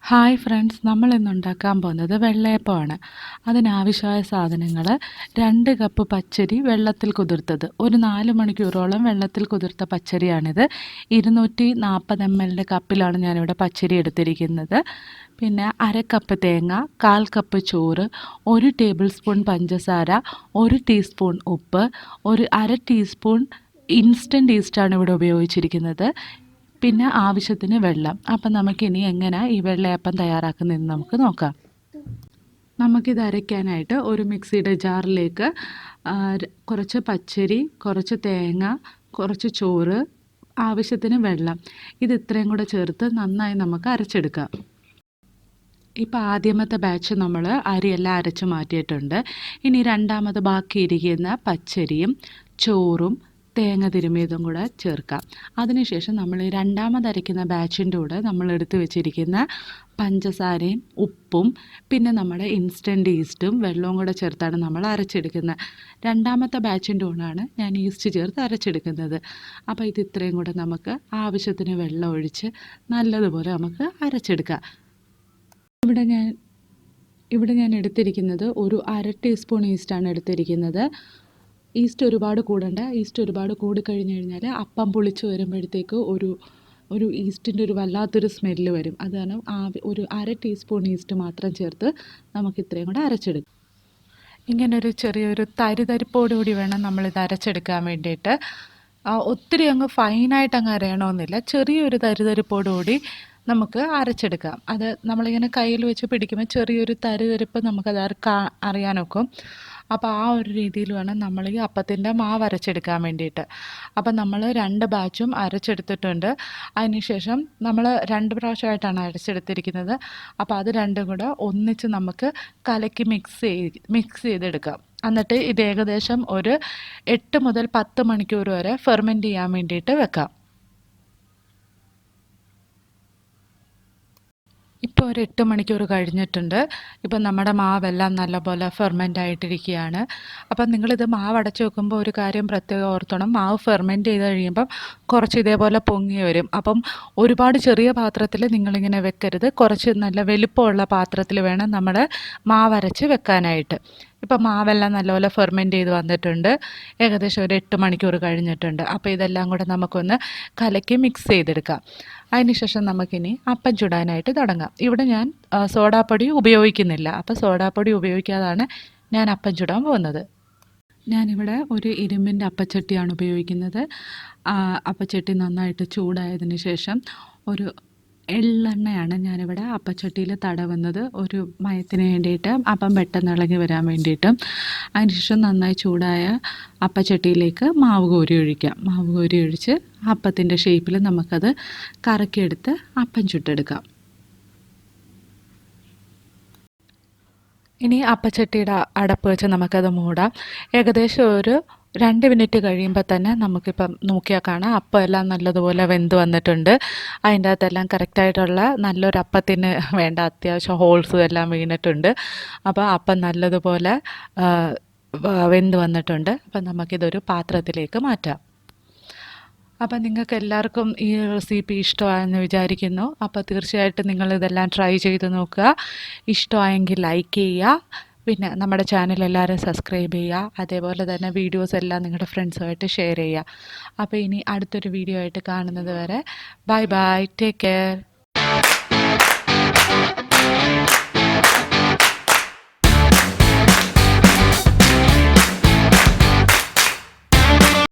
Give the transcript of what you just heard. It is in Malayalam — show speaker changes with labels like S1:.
S1: ഹായ് ഫ്രണ്ട്സ്, നമ്മളിന്ന് ഉണ്ടാക്കാൻ പോകുന്നത് വെള്ളയപ്പമാണ്. അതിനാവശ്യമായ സാധനങ്ങൾ: 2 കപ്പ് പച്ചരി വെള്ളത്തിൽ കുതിർത്തത്, ഒരു 4 മണിക്കൂറോളം വെള്ളത്തിൽ കുതിർത്ത പച്ചരിയാണിത്. 240 ml കപ്പിലാണ് ഞാനിവിടെ പച്ചരി എടുത്തിരിക്കുന്നത്. പിന്നെ 1/2 കപ്പ് തേങ്ങ, 1/4 കപ്പ് ചോറ്, 1 ടേബിൾ സ്പൂൺ പഞ്ചസാര, 1 ടീസ്പൂൺ ഉപ്പ്, ഒരു 1/2 ടീസ്പൂൺ ഇൻസ്റ്റൻറ്റ് ഈസ്റ്റാണ് ഇവിടെ ഉപയോഗിച്ചിരിക്കുന്നത്. പിന്നെ ആവശ്യത്തിന് വെള്ളം. അപ്പം നമുക്കിനി എങ്ങനെ ഈ വെള്ളയപ്പം തയ്യാറാക്കുന്നതെന്ന് നമുക്ക് നോക്കാം. നമുക്കിത് അരയ്ക്കാനായിട്ട് ഒരു മിക്സിയുടെ ജാറിലേക്ക് കുറച്ച് പച്ചരി, കുറച്ച് തേങ്ങ, കുറച്ച് ചോറ്, ആവശ്യത്തിന് വെള്ളം, ഇത് ഇത്രയും കൂടെ ചേർത്ത് നന്നായി നമുക്ക് അരച്ചെടുക്കാം. ഇപ്പോൾ ആദ്യമത്തെ ബാച്ച് നമ്മൾ അരിയെല്ലാം അരച്ച് മാറ്റിയിട്ടുണ്ട്. ഇനി രണ്ടാമത് ബാക്കിയിരിക്കുന്ന പച്ചരിയും ചോറും തേങ്ങ തിരുമിയതും കൂടെ ചേർക്കാം. അതിനുശേഷം നമ്മൾ ഈ രണ്ടാമത് അരയ്ക്കുന്ന ബാച്ചിൻ്റെ കൂടെ നമ്മൾ എടുത്ത് വെച്ചിരിക്കുന്ന പഞ്ചസാരയും ഉപ്പും പിന്നെ നമ്മുടെ ഇൻസ്റ്റൻറ്റ് ഈസ്റ്റും വെള്ളവും കൂടെ ചേർത്താണ് നമ്മൾ അരച്ചെടുക്കുന്നത്. രണ്ടാമത്തെ ബാച്ചിൻ്റെ കൂടെയാണ് ഞാൻ ഈസ്റ്റ് ചേർത്ത് അരച്ചെടുക്കുന്നത്. അപ്പോൾ ഇത് ഇത്രയും കൂടെ നമുക്ക് ആവശ്യത്തിന് വെള്ളം ഒഴിച്ച് നല്ലതുപോലെ നമുക്ക് അരച്ചെടുക്കാം. ഇവിടെ ഞാൻ എടുത്തിരിക്കുന്നത് ഒരു 1/2 ടീസ്പൂൺ ഈസ്റ്റാണ് എടുത്തിരിക്കുന്നത്. ഈസ്റ്റ് ഒരുപാട് കൂടണ്ട. ഈസ്റ്റ് ഒരുപാട് കൂടിക്കഴിഞ്ഞ് കഴിഞ്ഞാൽ അപ്പം പുളിച്ച് വരുമ്പോഴത്തേക്ക് ഒരു ഈസ്റ്റിൻ്റെ ഒരു വല്ലാത്തൊരു സ്മെല്ല് വരും. അത് കാരണം ഒരു 1/2 ടീസ്പൂൺ ഈസ്റ്റ് മാത്രം ചേർത്ത് നമുക്ക് ഇത്രയും കൂടെ അരച്ചെടുക്കാം. ഇങ്ങനൊരു ചെറിയൊരു തരിതരിപ്പോടുകൂടി വേണം നമ്മളിത് അരച്ചെടുക്കാൻ വേണ്ടിയിട്ട്. ഒത്തിരി അങ്ങ് ഫൈനായിട്ട് അങ്ങ് അരയണമെന്നില്ല. ചെറിയൊരു തരിതരിപ്പോടുകൂടി നമുക്ക് അരച്ചെടുക്കാം. അത് നമ്മളിങ്ങനെ കയ്യിൽ വെച്ച് പിടിക്കുമ്പോൾ ചെറിയൊരു തരിതരിപ്പ് നമുക്കത് അറിയാനൊക്കും. അപ്പോൾ ആ ഒരു രീതിയിൽ വേണം നമ്മൾ ഈ അപ്പത്തിൻ്റെ മാവ് അരച്ചെടുക്കാൻ വേണ്ടിയിട്ട്. അപ്പം നമ്മൾ 2 ബാച്ചും അരച്ചെടുത്തിട്ടുണ്ട്. അതിനുശേഷം നമ്മൾ 2 പ്രാവശ്യമായിട്ടാണ് അരച്ചെടുത്തിരിക്കുന്നത്. അപ്പോൾ അത് രണ്ടും കൂടെ ഒന്നിച്ച് നമുക്ക് കലക്കി മിക്സ് ചെയ്തെടുക്കാം. എന്നിട്ട് ഇത് ഏകദേശം ഒരു 8 മുതൽ 10 മണിക്കൂർ വരെ ഫെർമെൻറ്റ് ചെയ്യാൻ വേണ്ടിയിട്ട് വെക്കാം. ഇപ്പോൾ ഒരു 8 മണിക്കൂർ കഴിഞ്ഞിട്ടുണ്ട്. ഇപ്പം നമ്മുടെ മാവെല്ലാം നല്ലപോലെ ഫെർമെൻ്റ് ആയിട്ടിരിക്കുകയാണ്. അപ്പം നിങ്ങളിത് മാവ് അടച്ച് വെക്കുമ്പോൾ ഒരു കാര്യം പ്രത്യേകം ഓർത്തോണം. മാവ് ഫെർമെൻറ്റ് ചെയ്ത് കഴിയുമ്പം കുറച്ച് ഇതേപോലെ പൊങ്ങി വരും. അപ്പം ഒരുപാട് ചെറിയ പാത്രത്തിൽ നിങ്ങളിങ്ങനെ വെക്കരുത്. കുറച്ച് നല്ല വലിപ്പമുള്ള പാത്രത്തിൽ വേണം നമ്മൾ മാവ് അരച്ച് വെക്കാനായിട്ട്. ഇപ്പം മാവെല്ലാം നല്ലപോലെ ഫെർമെൻറ്റ് ചെയ്ത് വന്നിട്ടുണ്ട്. ഏകദേശം ഒരു 8 മണിക്കൂർ കഴിഞ്ഞിട്ടുണ്ട്. അപ്പോൾ ഇതെല്ലാം കൂടെ നമുക്കൊന്ന് കലക്കി മിക്സ് ചെയ്തെടുക്കാം. അതിനുശേഷം നമുക്കിനി അപ്പം ചുടാനായിട്ട് തുടങ്ങാം. ഇവിടെ ഞാൻ സോഡാപ്പൊടി ഉപയോഗിക്കുന്നില്ല. അപ്പോൾ സോഡാപ്പൊടി ഉപയോഗിക്കാതാണ് ഞാൻ അപ്പം ചുടാൻ പോകുന്നത്. ഞാനിവിടെ ഒരു ഇരുമ്പിൻ്റെ അപ്പച്ചട്ടിയാണ് ഉപയോഗിക്കുന്നത്. അപ്പച്ചട്ടി നന്നായിട്ട് ചൂടായതിന് ശേഷം ഒരു എള്ളെണ്ണയാണ് ഞാനിവിടെ അപ്പച്ചട്ടിയിൽ തടവുന്നത്, ഒരു മയത്തിന് വേണ്ടിയിട്ട്, അപ്പം പെട്ടെന്ന് ഇളകി വരാൻ വേണ്ടിയിട്ടും. അതിനുശേഷം നന്നായി ചൂടായ അപ്പച്ചട്ടിയിലേക്ക് മാവ് കോരി ഒഴിക്കാം. മാവ് കോരി ഒഴിച്ച് അപ്പത്തിൻ്റെ ഷേപ്പിൽ നമുക്കത് കറക്കിയെടുത്ത് അപ്പം ചുട്ടെടുക്കാം. ഇനി അപ്പച്ചട്ടിയുടെ അടപ്പ് വെച്ച് നമുക്കത് മൂടാം. ഏകദേശം ഒരു 2 മിനിറ്റ് കഴിയുമ്പോൾ തന്നെ നമുക്കിപ്പം നോക്കിയാൽ കാണാം അപ്പം എല്ലാം നല്ലതുപോലെ വെന്ത് വന്നിട്ടുണ്ട്. അതിൻ്റെ അകത്തെല്ലാം കറക്റ്റായിട്ടുള്ള നല്ലൊരു അപ്പത്തിന് വേണ്ട അത്യാവശ്യം ഹോൾസും എല്ലാം വീണിട്ടുണ്ട്. അപ്പോൾ അപ്പം നല്ലതുപോലെ വെന്ത് വന്നിട്ടുണ്ട്. അപ്പം നമുക്കിതൊരു പാത്രത്തിലേക്ക് മാറ്റാം. അപ്പം നിങ്ങൾക്ക് എല്ലാവർക്കും ഈ റെസിപ്പി ഇഷ്ടമായെന്ന് വിചാരിക്കുന്നു. അപ്പോൾ തീർച്ചയായിട്ടും നിങ്ങളിതെല്ലാം ട്രൈ ചെയ്ത് നോക്കുക. ഇഷ്ടമായെങ്കിൽ ലൈക്ക് ചെയ്യുക. പിന്നെ നമ്മുടെ ചാനൽ എല്ലാവരും സബ്സ്ക്രൈബ് ചെയ്യുക. അതേപോലെ തന്നെ വീഡിയോസ് എല്ലാം നിങ്ങളുടെ ഫ്രണ്ട്സുമായിട്ട് ഷെയർ ചെയ്യുക. അപ്പോൾ ഇനി അടുത്തൊരു വീഡിയോ ആയിട്ട് കാണുന്നത് വരെ ബൈ ബൈ, ടേക്ക് കെയർ.